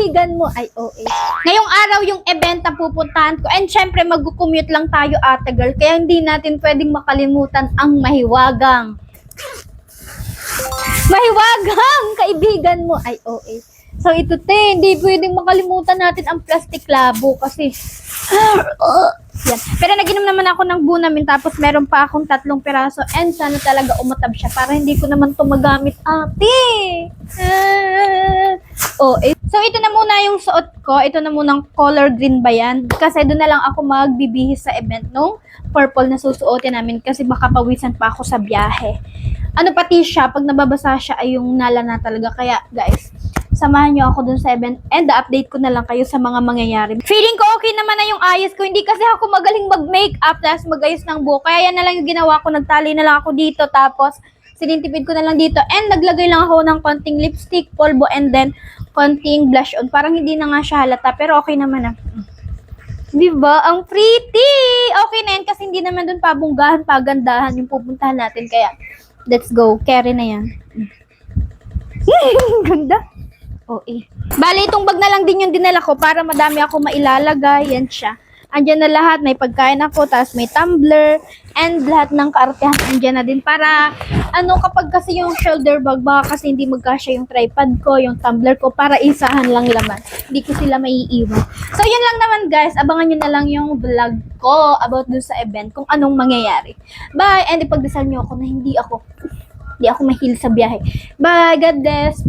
kaibigan mo ay OA. Ngayong araw yung event na pupuntahan ko. And syempre, mag-commute lang tayo, ate girl. Kaya hindi natin pwedeng makalimutan ang mahiwagang. Mahiwagang kaibigan mo ay OA. So ito hindi pwedeng makalimutan natin ang plastic labo kasi yan. Pero naginom naman ako ng Bunamin tapos meron pa akong 3 piraso and sana talaga umatab siya para hindi ko naman to magamit, ate. So ito na muna yung suot ko. Ito na munang color green ba yan? Kasi doon na lang ako magbibihis sa event nung purple na susuotin namin kasi baka pawisan pa ako sa biyahe. Ano pati siya, pag nababasa siya ay yung nalana talaga. Kaya guys, samahan niyo ako dun sa event and update ko na lang kayo sa mga mangyayari. Feeling ko okay naman na yung ayos ko. Hindi kasi ako magaling mag-makeup tapos mag-ayos ng buhok. Kaya yan na lang yung ginawa ko. Nagtali na lang ako dito tapos sinintipid ko na lang dito and naglagay lang ako ng konting lipstick, polvo and then konting blush on. Parang hindi na nga siya halata pero okay naman na. Diba? Ang pretty! Okay na yan kasi hindi naman dun pabunggahan, pagandahan yung pupuntahan natin. Kaya let's go. Carry na yan. Ganda. Bali, itong bag na lang din yung dinala ko para madami ako mailalagay. Yan siya. Andyan na lahat. May pagkain ako, tapos may tumbler, and lahat ng kaartehan andyan na din. Para, kapag kasi yung shoulder bag, baka kasi hindi magkasya yung tripod ko, yung tumbler ko, para isahan lang laman. Hindi ko sila maiiwan. So, yun lang naman guys. Abangan nyo na lang yung vlog ko about dun sa event, kung anong mangyayari. Bye! And ipagdasal nyo ako na hindi ako mahil sa biyahe. Bye! God bless!